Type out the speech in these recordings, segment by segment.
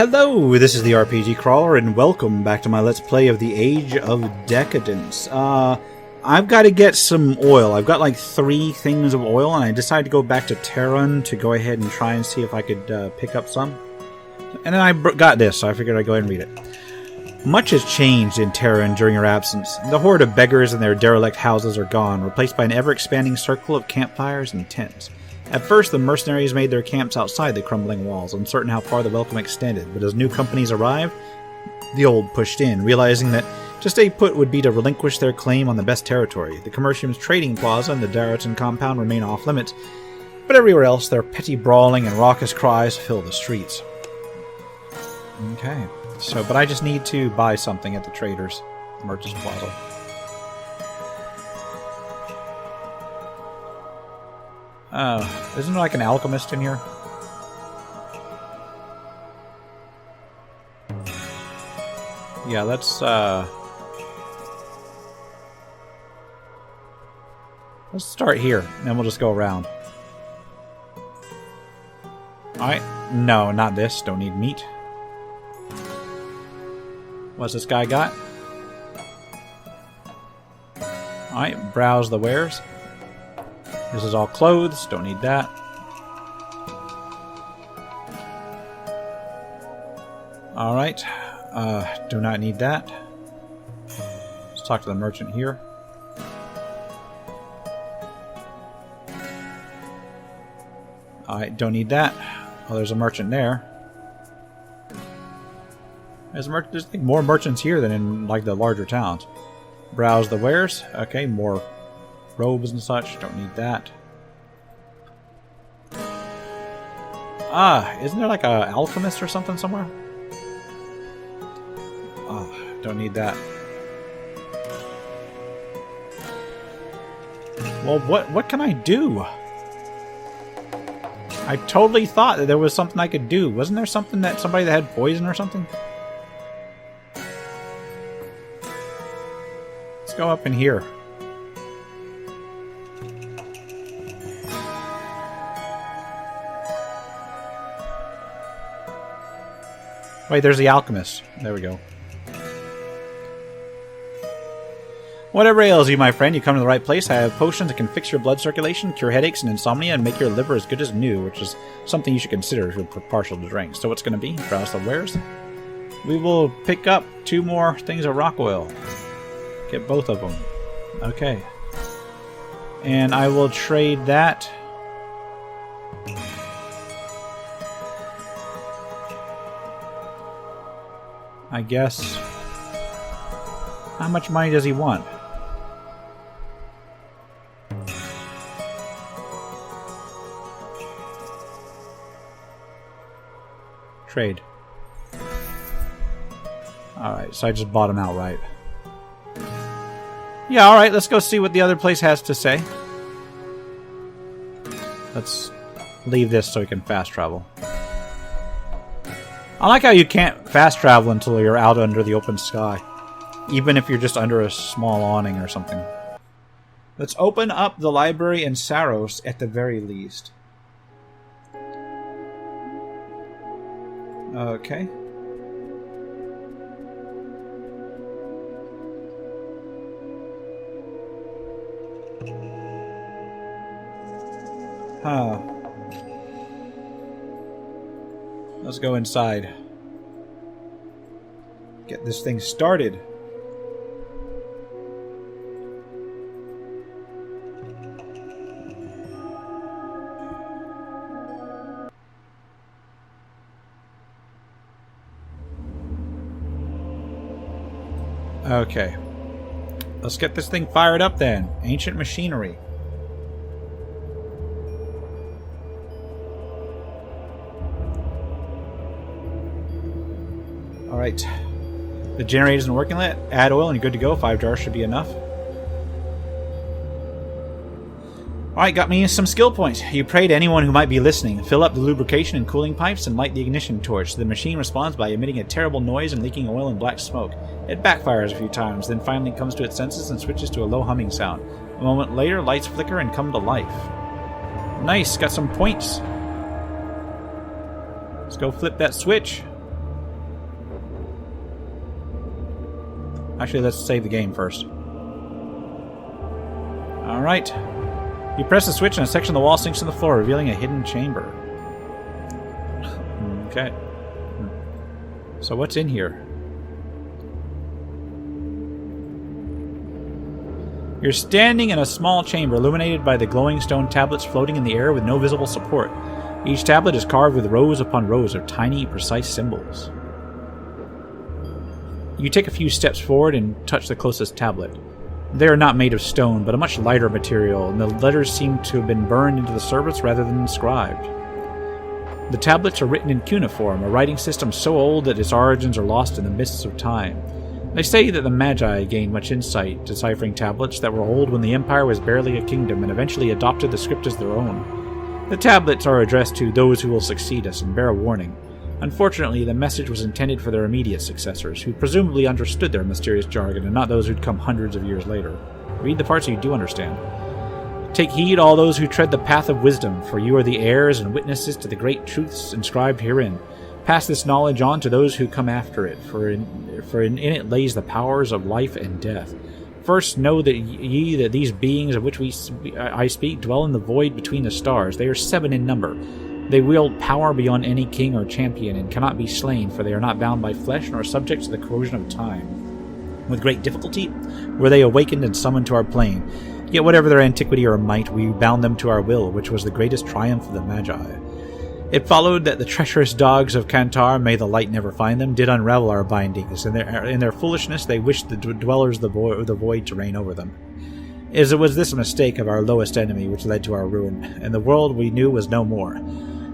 Hello, this is the RPG Crawler, and welcome back to my Let's Play of the Age of Decadence. I've got to get some oil. I've got like 3 things of oil, and I decided to go back to Terran to go ahead and try and see if I could pick up some. And then I got this, so I figured I'd go ahead and read it. Much has changed in Terran during your absence. The horde of beggars and their derelict houses are gone, replaced by an ever-expanding circle of campfires and tents. At first, the mercenaries made their camps outside the crumbling walls, uncertain how far the welcome extended, but as new companies arrived, the old pushed in, realizing that to stay put would be to relinquish their claim on the best territory. The Commercium's trading plaza and the Darrington compound remain off-limits, but everywhere else their petty brawling and raucous cries fill the streets. Okay, but I just need to buy something at the traders, Merchants Plaza. Isn't there like an alchemist in here? Yeah, let's start here, and then we'll just go around. Alright, no, not this. Don't need meat. What's this guy got? Alright, browse the wares. This is all clothes, don't need that. Alright, do not need that. Let's talk to the merchant here. Alright, don't need that. Oh, there's a merchant there. There's like more merchants here than in like the larger towns. Browse the wares. Okay, more robes and such. Don't need that. Isn't there like a alchemist or something somewhere? Don't need that. Well, what can I do? I totally thought that there was something I could do. Wasn't there something that somebody that had poison or something? Let's go up in here. Wait, there's the alchemist. There we go. Whatever ails you, my friend, you come to the right place. I have potions that can fix your blood circulation, cure headaches and insomnia, and make your liver as good as new, which is something you should consider if you're partial to drink. So what's going to be? Browse the wares. We will pick up 2 more things of rock oil. Get both of them. Okay. And I will trade that. I guess. How much money does he want? Trade. Alright, so I just bought him outright. Yeah, alright, let's go see what the other place has to say. Let's leave this so we can fast travel. I like how you can't fast travel until you're out under the open sky. Even if you're just under a small awning or something. Let's open up the library in Saros at the very least. Okay. Huh. Let's go inside. Get this thing started. Okay. Let's get this thing fired up then. Ancient machinery. Alright. The generator isn't working yet. Add oil and you're good to go. 5 jars should be enough. Alright, got me some skill points. You pray to anyone who might be listening. Fill up the lubrication and cooling pipes and light the ignition torch. The machine responds by emitting a terrible noise and leaking oil and black smoke. It backfires a few times, then finally comes to its senses and switches to a low humming sound. A moment later, lights flicker and come to life. Nice, got some points. Let's go flip that switch. Actually, let's save the game first. Alright. You press the switch and a section of the wall sinks to the floor, revealing a hidden chamber. Okay. So what's in here? You're standing in a small chamber illuminated by the glowing stone tablets floating in the air with no visible support. Each tablet is carved with rows upon rows of tiny, precise symbols. You take a few steps forward and touch the closest tablet. They are not made of stone, but a much lighter material, and the letters seem to have been burned into the surface rather than inscribed. The tablets are written in cuneiform, a writing system so old that its origins are lost in the mists of time. They say that the Magi gained much insight deciphering tablets that were old when the Empire was barely a kingdom and eventually adopted the script as their own. The tablets are addressed to those who will succeed us and bear a warning. Unfortunately, the message was intended for their immediate successors, who presumably understood their mysterious jargon and not those who'd come hundreds of years later. Read the parts you do understand. Take heed, all those who tread the path of wisdom, for you are the heirs and witnesses to the great truths inscribed herein. Pass this knowledge on to those who come after it, for in it lays the powers of life and death. First know that that these beings of which I speak dwell in the void between the stars. They are 7 in number. They wield power beyond any king or champion, and cannot be slain, for they are not bound by flesh, nor subject to the corrosion of time. With great difficulty were they awakened and summoned to our plane. Yet whatever their antiquity or might, we bound them to our will, which was the greatest triumph of the Magi. It followed that the treacherous dogs of Kantar, may the light never find them, did unravel our bindings. In their foolishness, they wished the dwellers of the void to reign over them. It was this mistake of our lowest enemy which led to our ruin, and the world we knew was no more.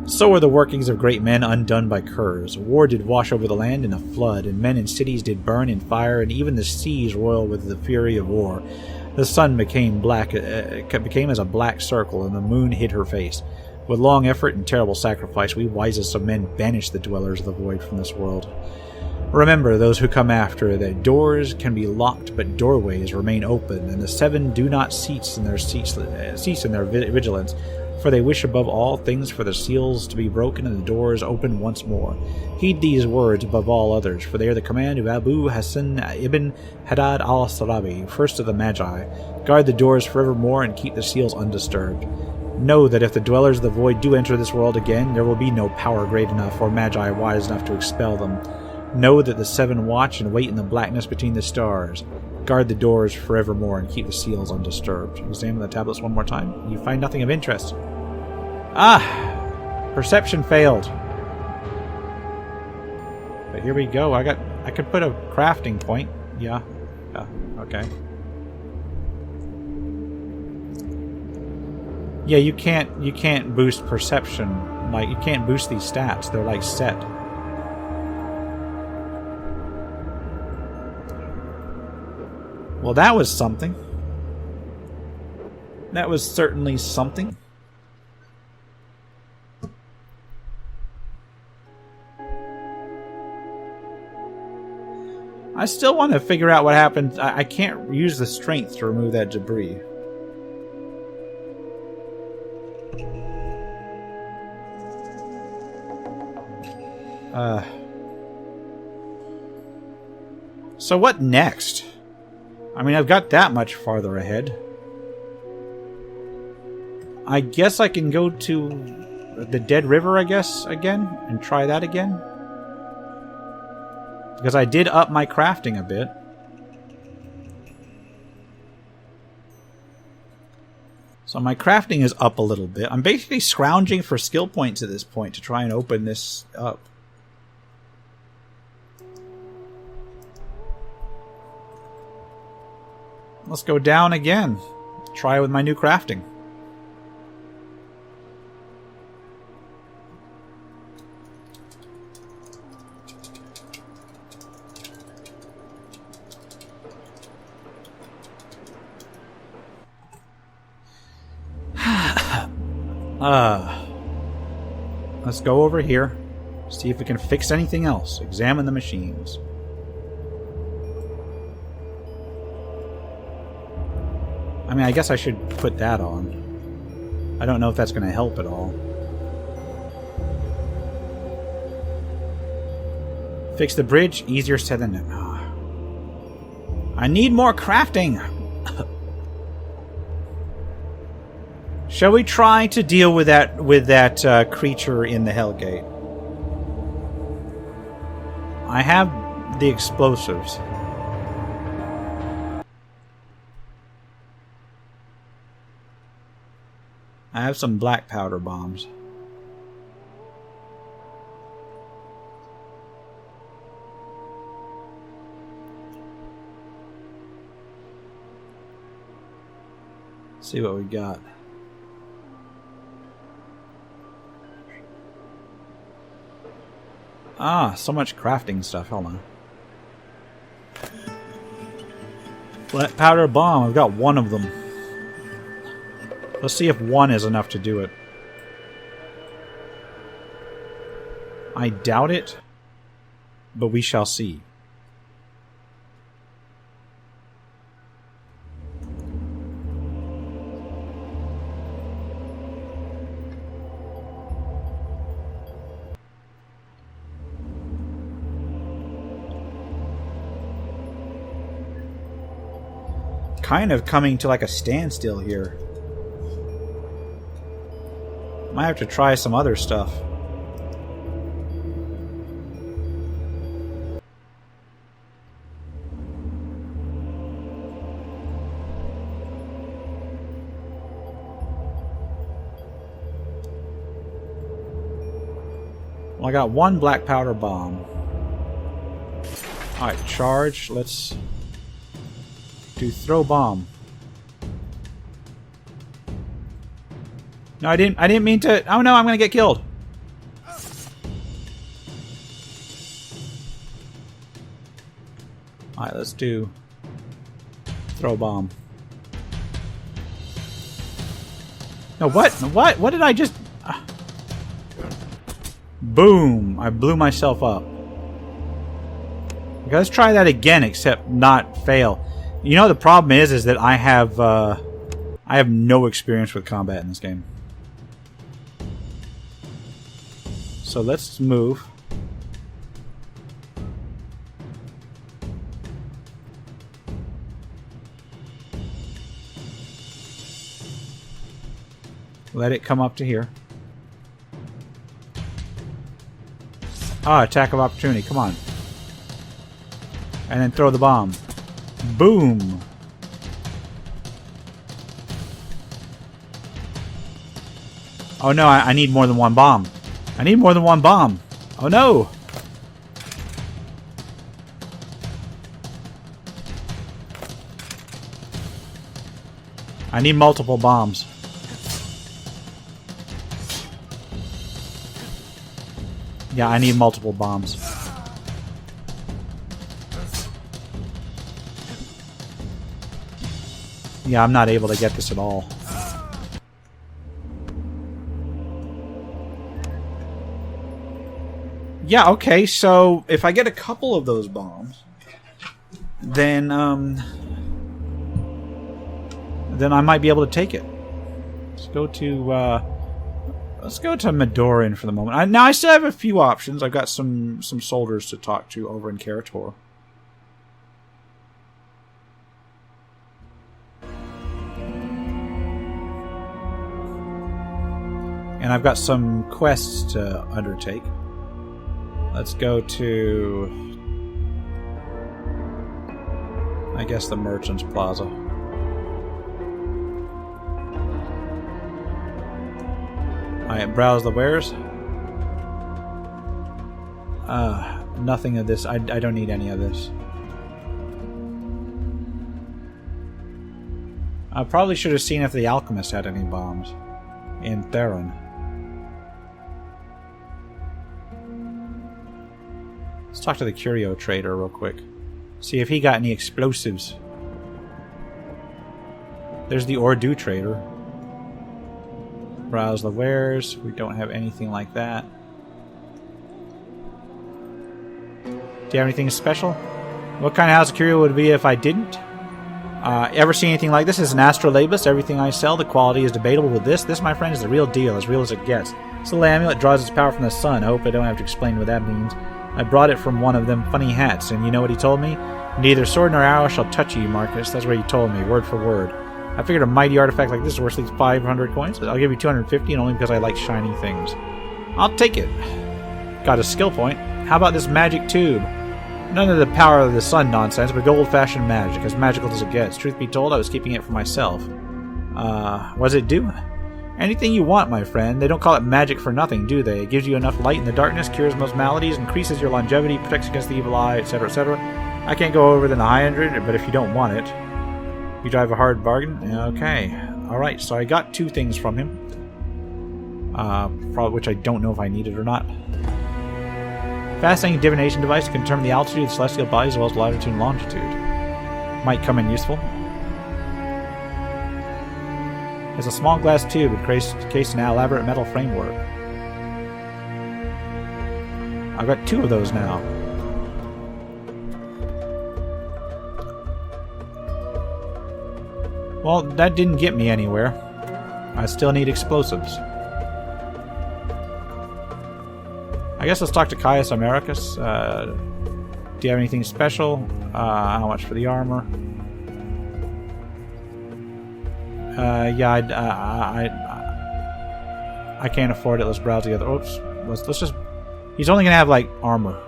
So were the workings of great men undone by curs. War did wash over the land in a flood, and men and cities did burn in fire, and even the seas roil with the fury of war. The sun became as a black circle, and the moon hid her face. With long effort and terrible sacrifice, we wisest of men banished the dwellers of the void from this world. Remember, those who come after, that doors can be locked, but doorways remain open, and the 7 do not cease in their vigilance, for they wish above all things for the seals to be broken and the doors opened once more. Heed these words above all others, for they are the command of Abu Hassan ibn Haddad al-Sarabi, first of the Magi. Guard the doors forevermore and keep the seals undisturbed. Know that if the dwellers of the void do enter this world again, there will be no power great enough or Magi wise enough to expel them. Know that the 7 watch and wait in the blackness between the stars. Guard the doors forevermore and keep the seals undisturbed. Examine the tablets one more time. You find nothing of interest. Perception failed. But here we go. I could put a crafting point. Yeah. Okay. Yeah, you can't boost perception. Like, you can't boost these stats. They're like set. Well, that was something. That was certainly something. I still want to figure out what happened. I can't use the strength to remove that debris. So what next? I mean, I've got that much farther ahead. I guess I can go to the Dead River, I guess, again, and try that again. Because I did up my crafting a bit. So my crafting is up a little bit. I'm basically scrounging for skill points at this point to try and open this up. Let's go down again. Try with my new crafting. Let's go over here. See if we can fix anything else. Examine the machines. I mean, I guess I should put that on. I don't know if that's going to help at all. Fix the bridge? Easier said than done. I need more crafting. Shall we try to deal with that creature in the Hellgate? I have the explosives. I have some black powder bombs. Let's see what we got. Ah, so much crafting stuff. Hold on. Black powder bomb. I've got one of them. Let's see if one is enough to do it. I doubt it, but we shall see. Kind of coming to like a standstill here. Might have to try some other stuff. Well, I got one black powder bomb. Alright, charge. Let's do throw bomb. No, I didn't mean to. Oh no, I'm gonna get killed. Alright, let's do throw bomb. No, what? What? What did I just... Boom! I blew myself up. Okay, let's try that again, except not fail. You know, the problem is that I have no experience with combat in this game. So let's move. Let it come up to here. Ah, attack of opportunity. Come on. And then throw the bomb. Boom. Oh no, I need more than one bomb. I need more than one bomb. Oh no. I need multiple bombs. Yeah, I need multiple bombs. Yeah, I'm not able to get this at all. Yeah, okay, so if I get a couple of those bombs, then I might be able to take it. Let's go to Madoran for the moment. Now I still have a few options. I've got some soldiers to talk to over in Karator. And I've got some quests to undertake. Let's go to, I guess, the Merchant's Plaza. Alright, browse the wares. Nothing of this. I don't need any of this. I probably should have seen if the Alchemist had any bombs in Theron. Let's talk to the curio trader real quick. See if he got any explosives. There's the Ordu trader. Browse the wares. We don't have anything like that. Do you have anything special? What kind of house of curio would it be if I didn't? Ever see anything like this? This is an astrolabus. Everything I sell, the quality is debatable with this. This, my friend, is the real deal, as real as it gets. This little amulet draws its power from the sun. I hope I don't have to explain what that means. I brought it from one of them funny hats, and you know what he told me? Neither sword nor arrow shall touch you, Marcus. That's what you told me, word for word. I figured a mighty artifact like this is worth at least 500 coins. I'll give you 250, and only because I like shiny things. I'll take it. Got a skill point. How about this magic tube? None of the power of the sun nonsense, but good old-fashioned magic, as magical as it gets. Truth be told, I was keeping it for myself. What does it do? Anything you want, my friend. They don't call it magic for nothing, do they? It gives you enough light in the darkness, cures most maladies, increases your longevity, protects against the evil eye, etc., etc. I can't go over than 100, but if you don't want it... You drive a hard bargain? Okay. Alright, so I got 2 things from him. Which I don't know if I need it or not. Fascinating divination device to determine the altitude of celestial bodies as well as latitude and longitude. Might come in useful. It's a small glass tube encased in an elaborate metal framework. I've got 2 of those now. Well, that didn't get me anywhere. I still need explosives. I guess let's talk to Caius Americus. Do you have anything special? How much for the armor? Yeah, I can't afford it. Let's browse the other. Oops. Let's just. He's only gonna have like armor.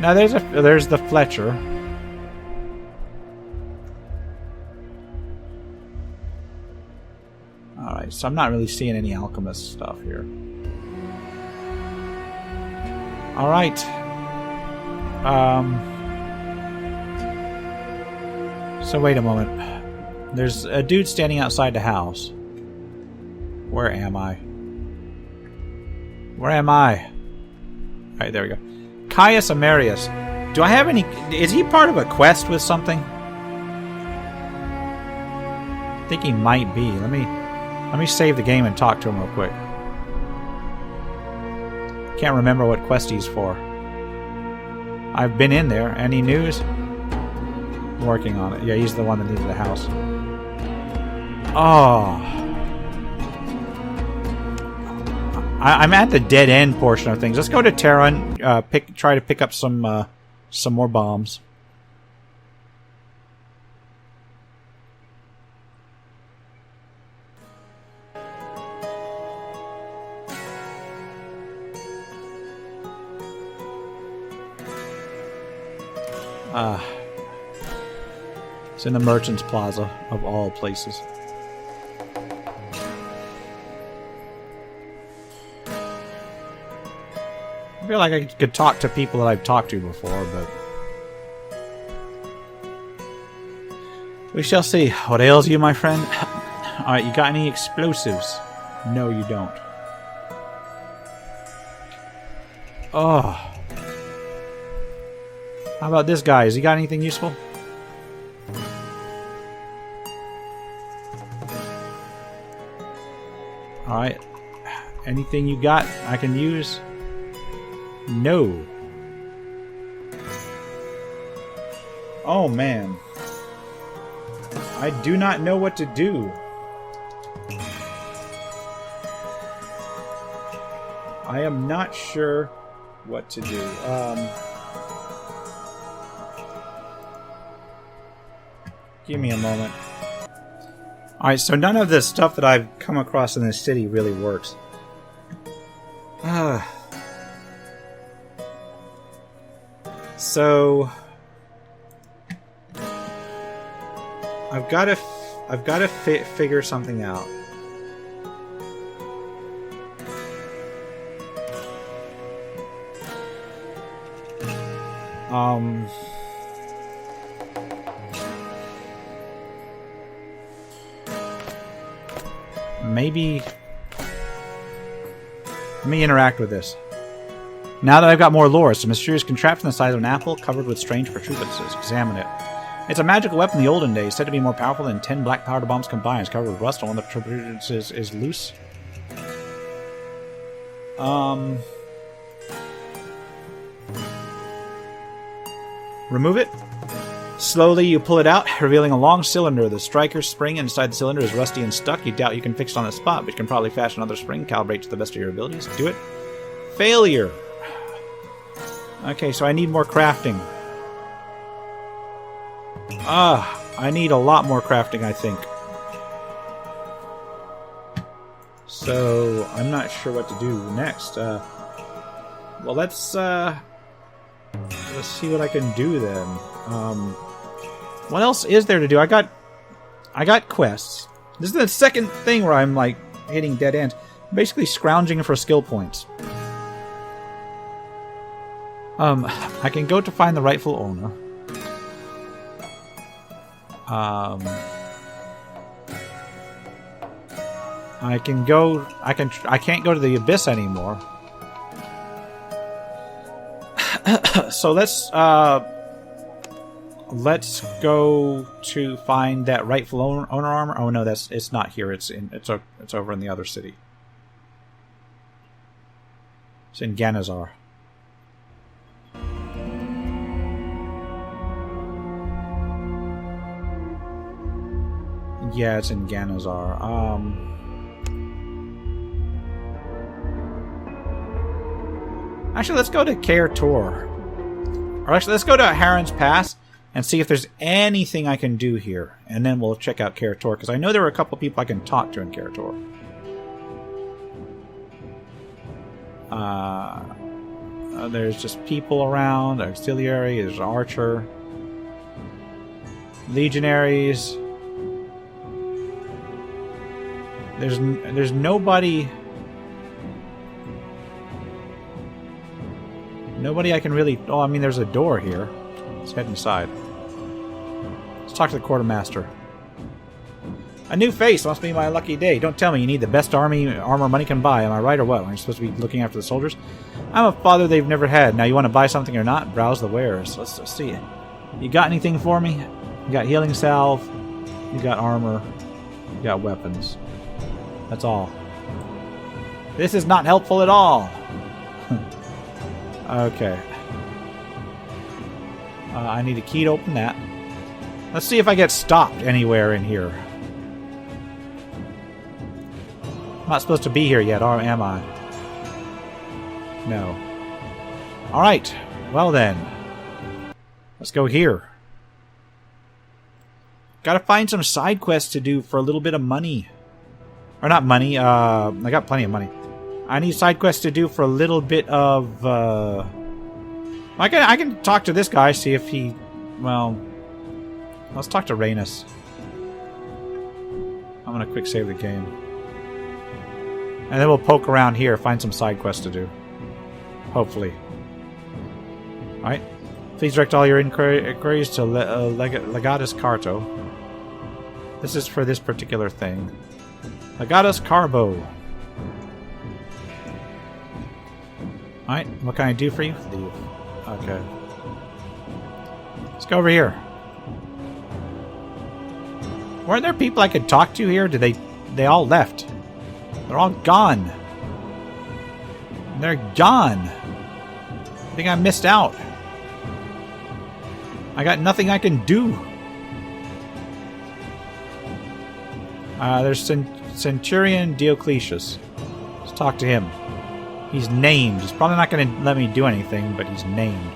Now there's the Fletcher. Alright, so I'm not really seeing any alchemist stuff here. Alright. So wait a moment. There's a dude standing outside the house. Where am I? Where am I? Alright, there we go. Caius Amarius. Do I have any... Is he part of a quest with something? I think he might be. Let me save the game and talk to him real quick. Can't remember what quest he's for. I've been in there. Any news? Working on it. Yeah, he's the one that needed the house. Oh. I'm at the dead end portion of things. Let's go to Terra and try to pick up some more bombs. It's in the Merchants Plaza, of all places. I feel like I could talk to people that I've talked to before, but... we shall see. What ails you, my friend? Alright, you got any explosives? No, you don't. Oh. How about this guy? Has he got anything useful? Alright. Anything you got I can use? No. Oh man. I do not know what to do. I am not sure what to do. Give me a moment. Alright, so none of the stuff that I've come across in this city really works. So I've got to figure something out. Maybe let me interact with this. Now that I've got more lore, it's a mysterious contraption the size of an apple covered with strange protuberances. Examine it. It's a magical weapon in the olden days, said to be more powerful than 10 black powder bombs combined. It's covered with rust, and one of the protuberances is loose. Remove it. Slowly you pull it out, revealing a long cylinder. The striker spring inside the cylinder is rusty and stuck. You doubt you can fix it on the spot, but you can probably fashion another spring, calibrate to the best of your abilities. Do it. Failure. Okay, so I need more crafting. I need a lot more crafting, I think. So, I'm not sure what to do next. Well, let's see what I can do then. What else is there to do? I got quests. This is the second thing where I'm like hitting dead ends. Basically scrounging for skill points. I can go to find the rightful owner. I can't go to the abyss anymore. So let's go to find that rightful owner armor. Oh no, it's not here. It's over in the other city. It's in Ganazar. Yeah, it's in Ganazar. Actually, let's go to Kaer Tor. Or actually, let's go to Harren's Pass and see if there's anything I can do here. And then we'll check out Kaer Tor, because I know there are a couple people I can talk to in Kaer Tor. There's just people around. Auxiliary, there's Archer. Legionaries. There's nobody... Nobody I can really... Oh, I mean, there's a door here. Let's head inside. Let's talk to the quartermaster. A new face must be my lucky day. Don't tell me you need the best armor money can buy. Am I right or what? Aren't you supposed to be looking after the soldiers? I'm a father they've never had. Now you want to buy something or not? Browse the wares. Let's see. You got anything for me? You got healing salve. You got armor. You got weapons. That's all. This is not helpful at all. Okay. I need a key to open that. Let's see if I get stopped anywhere in here. I'm not supposed to be here yet, or am I? No. Alright. Well then. Let's go here. Gotta find some side quests to do for a little bit of money. Or not money, I got plenty of money. I need side quests to do for a little bit of, I can talk to this guy, see if he... Well... Let's talk to Rhaenys. I'm gonna quick save the game. And then we'll poke around here, find some side quests to do. Hopefully. Alright. Please direct all your inquiries to Legatus Carto. This is for this particular thing. Legatus Carbo. Alright, what can I do for you? Leave. Okay. Let's go over here. Weren't there people I could talk to here? Did they all left? They're all gone. They're gone. I think I missed out. I got nothing I can do. There's Centurion Diocletius. Let's talk to him. He's named. He's probably not going to let me do anything, but he's named.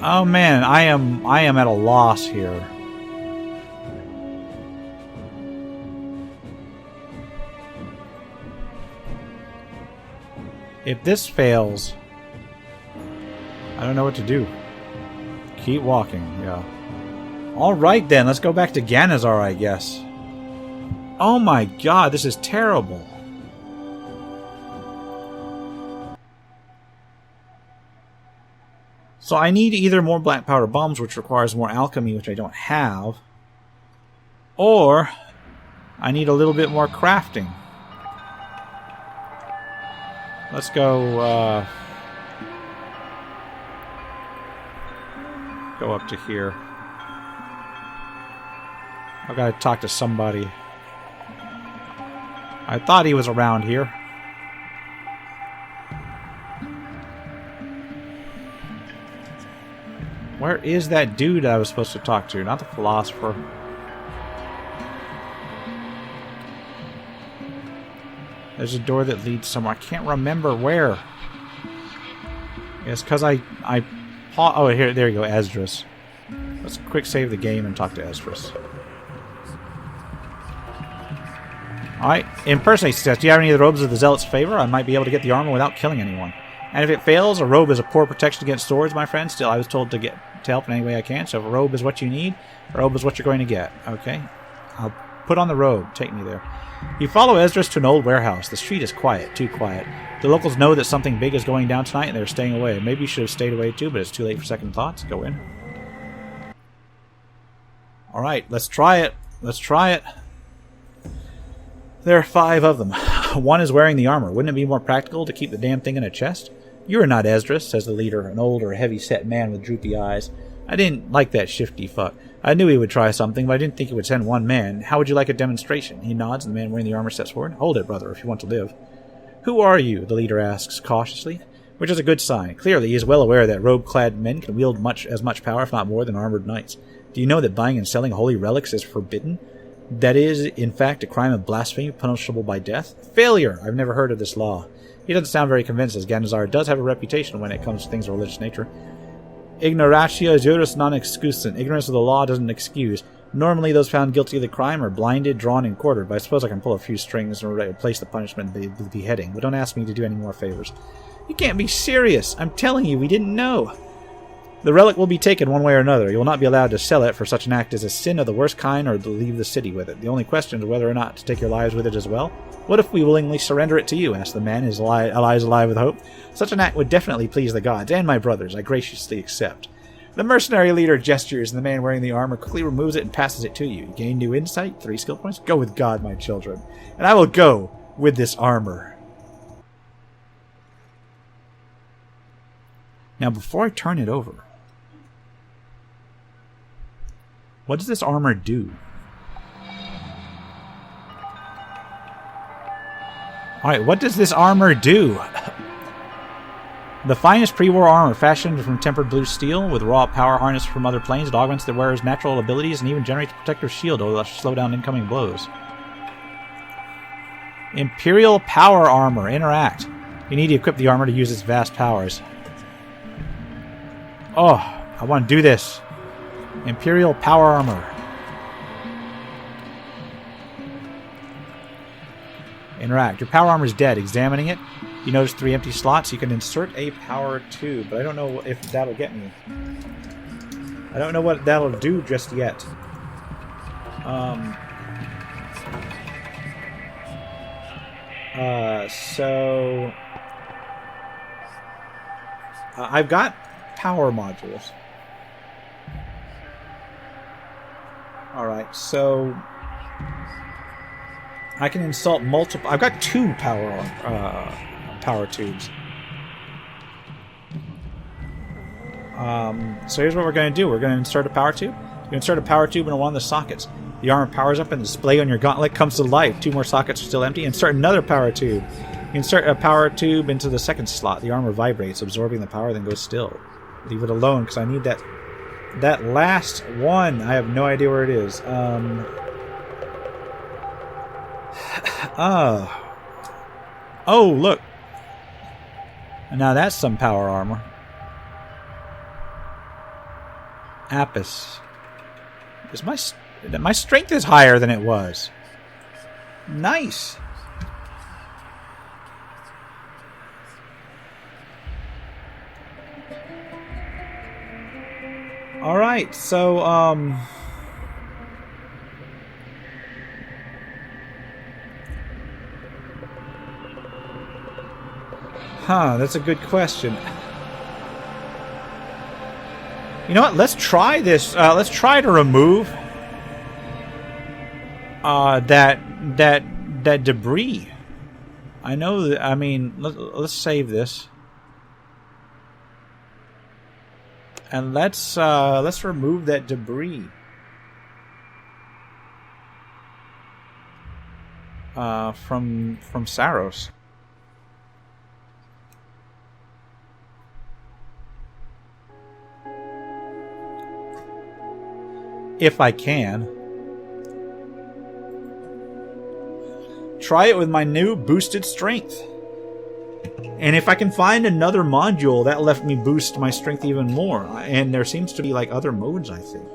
Oh man, I am at a loss here. If this fails, I don't know what to do. Keep walking, yeah. Alright then, let's go back to Ganazar, I guess. Oh my god, this is terrible. So I need either more black powder bombs, which requires more alchemy, which I don't have, or I need a little bit more crafting. Let's go, go up to here. I've got to talk to somebody. I thought he was around here. Where is that dude I was supposed to talk to? Not the philosopher. There's a door that leads somewhere. I can't remember where. It's because oh, here, there you go, Esdras. Let's quick save the game and talk to Esdras. Alright, impersonate success. Do you have any of the robes of the Zealot's favor? I might be able to get the armor without killing anyone. And if it fails, a robe is a poor protection against swords, my friend. Still, I was told to help in any way I can. So if a robe is what you need, a robe is what you're going to get. Okay? I'll put on the robe. Take me there. You follow Esdras to an old warehouse. The street is quiet. Too quiet. The locals know that something big is going down tonight and they're staying away. Maybe you should have stayed away too, but it's too late for second thoughts. Go in. Alright, let's try it. Let's try it. There are 5 of them. One is wearing the armor. Wouldn't it be more practical to keep the damn thing in a chest? You are not Esdras, says the leader, an older, heavy-set man with droopy eyes. I didn't like that shifty fuck. I knew he would try something, but I didn't think he would send one man. How would you like a demonstration? He nods, and the man wearing the armor steps forward. Hold it, brother, if you want to live. Who are you? The leader asks cautiously, which is a good sign. Clearly, he is well aware that robe-clad men can wield as much power, if not more, than armored knights. Do you know that buying and selling holy relics is forbidden? That is, in fact, a crime of blasphemy punishable by death? Failure! I've never heard of this law. He doesn't sound very convinced, as Ganazar does have a reputation when it comes to things of religious nature. Ignoratio juris non excusant. Ignorance of the law doesn't excuse. Normally, those found guilty of the crime are blinded, drawn, and quartered, but I suppose I can pull a few strings and replace the punishment with the beheading. But don't ask me to do any more favors. You can't be serious! I'm telling you, we didn't know! The relic will be taken one way or another. You will not be allowed to sell it, for such an act is a sin of the worst kind, or to leave the city with it. The only question is whether or not to take your lives with it as well. What if we willingly surrender it to you? Asked the man, his eyes alive with hope. Such an act would definitely please the gods and my brothers. I graciously accept. The mercenary leader gestures, and the man wearing the armor quickly removes it and passes it to you. You gain new insight, 3 skill points. Go with God, my children, and I will go with this armor. Now, before I turn it over, what does this armor do? Alright, what does this armor do? The finest pre-war armor, fashioned from tempered blue steel, with raw power harnessed from other planes, it augments the wearer's natural abilities and even generates a protective shield to slow down incoming blows. Imperial power armor. Interact. You need to equip the armor to use its vast powers. Oh, I want to do this. Imperial power armor. Interact. Your power armor is dead. Examining it, you notice 3 empty slots. You can insert a power tube, but I don't know if that'll get me. I don't know what that'll do just yet. I've got power modules. Alright, so I can insult multiple. I've got 2 power tubes. So here's what we're going to do. We're going to insert a power tube. You insert a power tube into one of the sockets. The armor powers up and the display on your gauntlet comes to life. 2 more sockets are still empty. Insert another power tube. You insert a power tube into the second slot. The armor vibrates, absorbing the power, then goes still. Leave it alone, because I need that last one. I have no idea where it is. Oh, look. Now that's some power armor. Apis. My strength is higher than it was. Nice. Alright, so, that's a good question. You know what? Let's try this. Let's try to remove that debris. I know that. I mean, let's save this, and let's remove that debris. From Saros. If I can. try it with my new boosted strength. And if I can find another module, that left me boost my strength even more. And there seems to be like other modes, I think.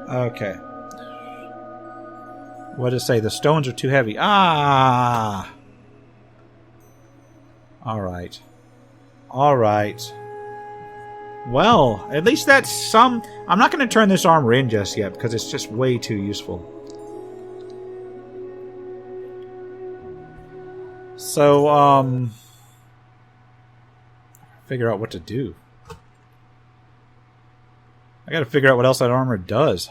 Okay. What does it say? The stones are too heavy. Ah! Alright. Alright. Well, at least that's some... I'm not going to turn this armor in just yet, because it's just way too useful. So, figure out what to do. I gotta figure out what else that armor does.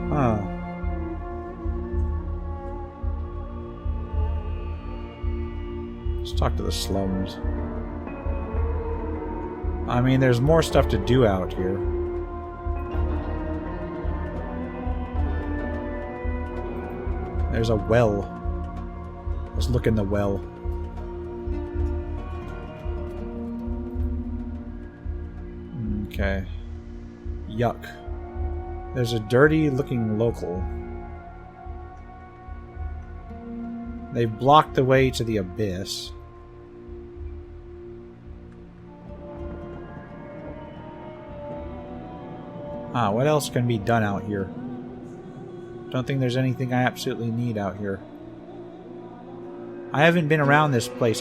Huh. Let's talk to the slums. I mean, there's more stuff to do out here. There's a well. Let's look in the well. Okay. Yuck. There's a dirty-looking local. They've blocked the way to the abyss. Ah, what else can be done out here? Don't think there's anything I absolutely need out here. I haven't been around this place.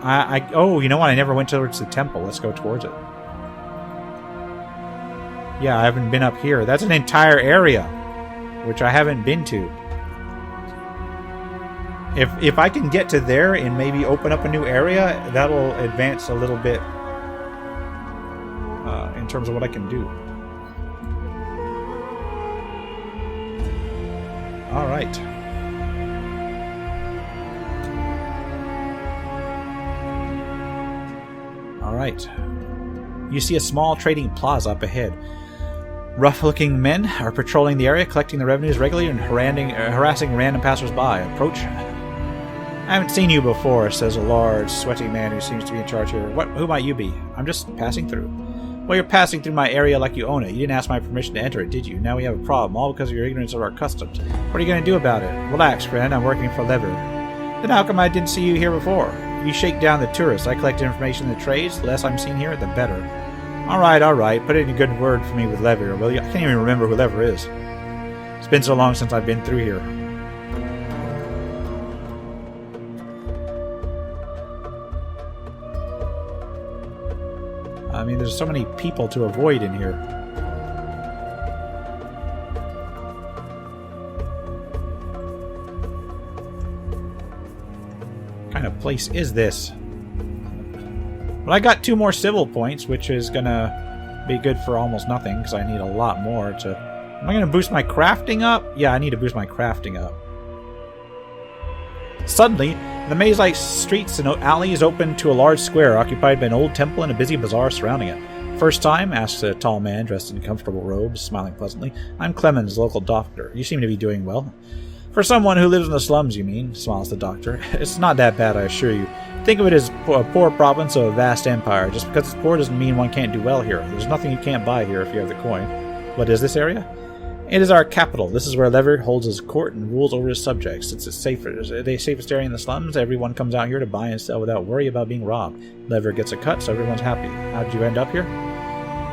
Oh, you know what? I never went towards the temple. Let's go towards it. Yeah, I haven't been up here. That's an entire area, which I haven't been to. If I can get to there and maybe open up a new area, that'll advance a little bit in terms of what I can do. All right. Alright. You see a small trading plaza up ahead. Rough-looking men are patrolling the area, collecting the revenues regularly and harassing random passers-by. Approach. I haven't seen you before, says a large, sweaty man who seems to be in charge here. Who might you be? I'm just passing through. Well, you're passing through my area like you own it. You didn't ask my permission to enter it, did you? Now we have a problem, all because of your ignorance of our customs. What are you going to do about it? Relax, friend. I'm working for Lever. Then how come I didn't see you here before? You shake down the tourists. I collect information in the trades. The less I'm seen here, the better. Alright. Put in a good word for me with Lever, will you? I can't even remember who Lever is. It's been so long since I've been through here. I mean, there's so many people to avoid in here. What kind of place is this? But I got 2 more civil points, which is gonna be good for almost nothing, because I need a lot more to... Am I gonna boost my crafting up? Yeah, I need to boost my crafting up. Suddenly, the maze-like streets and alleys open to a large square occupied by an old temple and a busy bazaar surrounding it. First time? Asks a tall man dressed in comfortable robes, smiling pleasantly. I'm Clemens, local doctor. You seem to be doing well. For someone who lives in the slums, you mean? Smiles the doctor. It's not that bad, I assure you. Think of it as a poor province of a vast empire. Just because it's poor doesn't mean one can't do well here. There's nothing you can't buy here if you have the coin. What is this area? It is our capital. This is where Lever holds his court and rules over his subjects. It's the safest area in the slums. Everyone comes out here to buy and sell without worry about being robbed. Lever gets a cut, so everyone's happy. How did you end up here?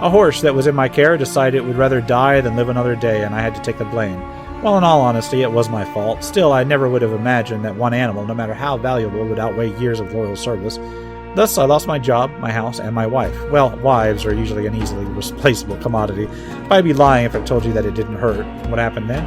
A horse that was in my care decided it would rather die than live another day, and I had to take the blame. Well, in all honesty, it was my fault. Still, I never would have imagined that one animal, no matter how valuable, would outweigh years of loyal service. Thus, I lost my job, my house, and my wife. Well, wives are usually an easily replaceable commodity. But I'd be lying if I told you that it didn't hurt. What happened then?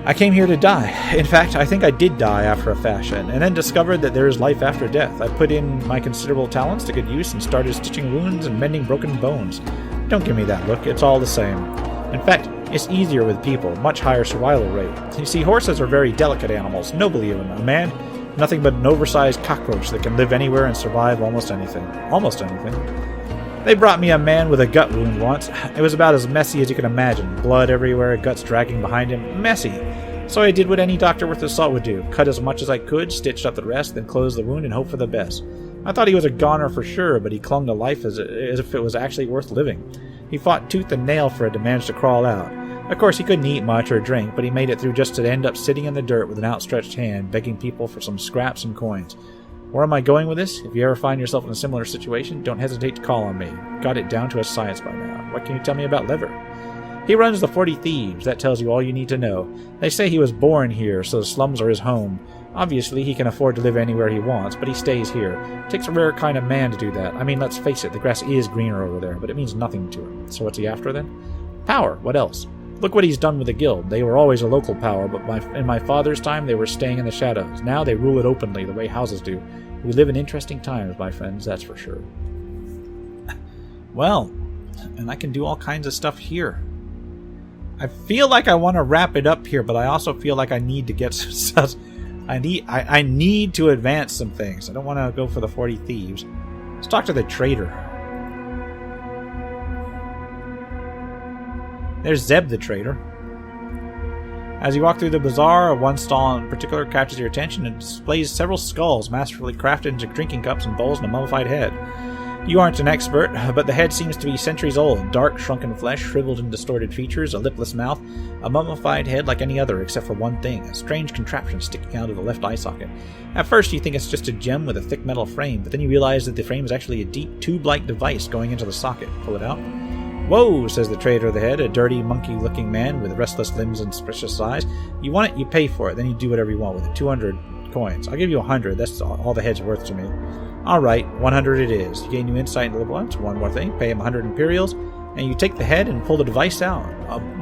I came here to die. In fact, I think I did die after a fashion, and then discovered that there is life after death. I put in my considerable talents to good use and started stitching wounds and mending broken bones. Don't give me that look. It's all the same. In fact, it's easier with people, much higher survival rate. You see, horses are very delicate animals, nobly even. A man, nothing but an oversized cockroach that can live anywhere and survive almost anything. Almost anything. They brought me a man with a gut wound once. It was about as messy as you can imagine. Blood everywhere, guts dragging behind him. Messy. So I did what any doctor worth his salt would do. Cut as much as I could, stitched up the rest, then closed the wound and hoped for the best. I thought he was a goner for sure, but he clung to life as if it was actually worth living. He fought tooth and nail for it to manage to crawl out. Of course, he couldn't eat much or drink, but he made it through just to end up sitting in the dirt with an outstretched hand, begging people for some scraps and coins. Where am I going with this? If you ever find yourself in a similar situation, don't hesitate to call on me. Got it down to a science by now. What can you tell me about Lever? He runs the 40 Thieves. That tells you all you need to know. They say he was born here, so the slums are his home. Obviously, he can afford to live anywhere he wants, but he stays here. It takes a rare kind of man to do that. I mean, let's face it, the grass is greener over there, but it means nothing to him. So what's he after, then? Power. What else? Look what he's done with the guild. They were always a local power, but in my father's time, they were staying in the shadows. Now they rule it openly, the way houses do. We live in interesting times, my friends, that's for sure. Well, and I can do all kinds of stuff here. I feel like I want to wrap it up here, but I also feel like I need to get some stuff. I need to advance some things. I don't want to go for the 40 Thieves. Let's talk to the trader. There's Zeb the trader. As you walk through the bazaar, one stall in particular catches your attention and displays several skulls masterfully crafted into drinking cups and bowls and a mummified head. You aren't an expert, but the head seems to be centuries old. Dark, shrunken flesh, shriveled and distorted features, a lipless mouth, a mummified head like any other except for one thing, a strange contraption sticking out of the left eye socket. At first you think it's just a gem with a thick metal frame, but then you realize that the frame is actually a deep tube-like device going into the socket. Pull it out. "Whoa," says the trader of the head, a dirty, monkey-looking man with restless limbs and suspicious eyes. "You want it, you pay for it, then you do whatever you want with it. 200 coins. I'll give you 100, that's all the head's worth to me." "Alright, 100 it is." You gain new insight into the blunt. One more thing, pay him 100 imperials, and you take the head and pull the device out.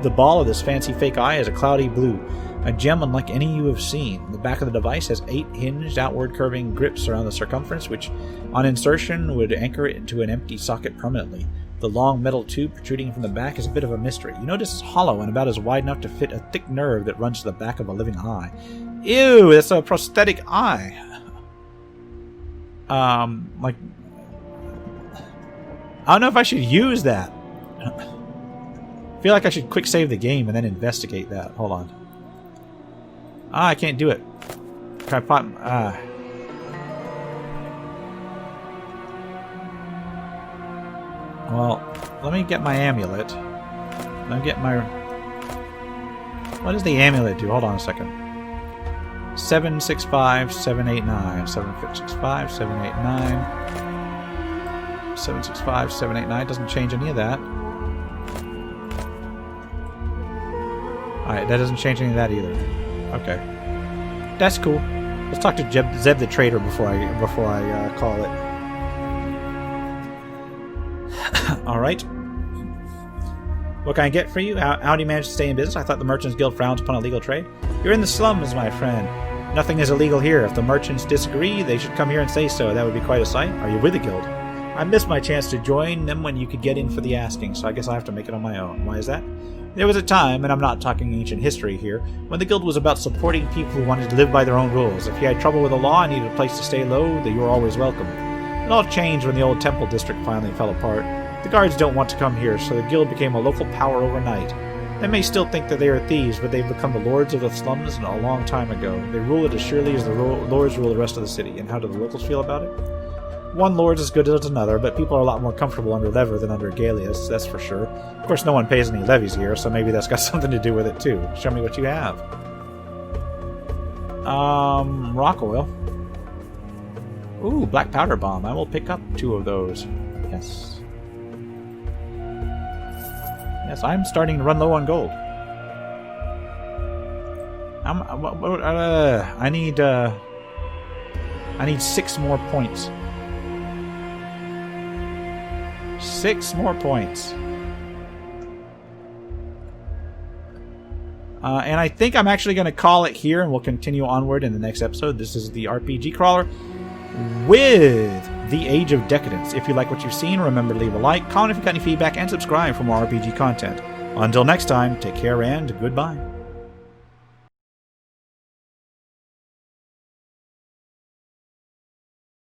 The ball of this fancy fake eye is a cloudy blue, a gem unlike any you have seen. The back of the device has 8 hinged, outward curving grips around the circumference, which, on insertion, would anchor it into an empty socket permanently. The long metal tube protruding from the back is a bit of a mystery. You notice it's hollow and about as wide enough to fit a thick nerve that runs to the back of a living eye. Ew, that's a prosthetic eye. Like, I don't know if I should use that. I feel like I should quick save the game and then investigate that. Hold on. I can't do it. Can I pop? Well, let me get my amulet. Let me get my... What does the amulet do? Hold on a second. 765 789 765 789 765 789 doesn't change any of that. Alright, that doesn't change any of that either. Okay. That's cool. Let's talk to Zeb the trader before I call it. Alright. What can I get for you? How do you manage to stay in business? I thought the Merchants Guild frowns upon illegal trade. You're in the slums, my friend. Nothing is illegal here. If the merchants disagree, they should come here and say so. That would be quite a sight. Are you with the guild? I missed my chance to join them when you could get in for the asking, so I guess I have to make it on my own. Why is that? There was a time, and I'm not talking ancient history here, when the guild was about supporting people who wanted to live by their own rules. If you had trouble with the law and needed a place to stay low, then you were always welcome. It all changed when the old temple district finally fell apart. The guards don't want to come here, so the guild became a local power overnight. They may still think that they are thieves, but they've become the lords of the slums a long time ago. They rule it as surely as the lords rule the rest of the city. And how do the locals feel about it? One lord's as good as another, but people are a lot more comfortable under Lever than under Galeus, that's for sure. Of course, no one pays any levies here, so maybe that's got something to do with it too. Show me what you have. Rock oil. Ooh, black powder bomb. I will pick up 2 of those. Yes. Yes, I'm starting to run low on gold. I need 6 more points. 6 more points. And I think I'm actually going to call it here, and we'll continue onward in the next episode. This is the RPG Crawler with the Age of Decadence. If you like what you've seen, remember to leave a like, comment if you've got any feedback, and subscribe for more RPG content. Until next time, take care and goodbye.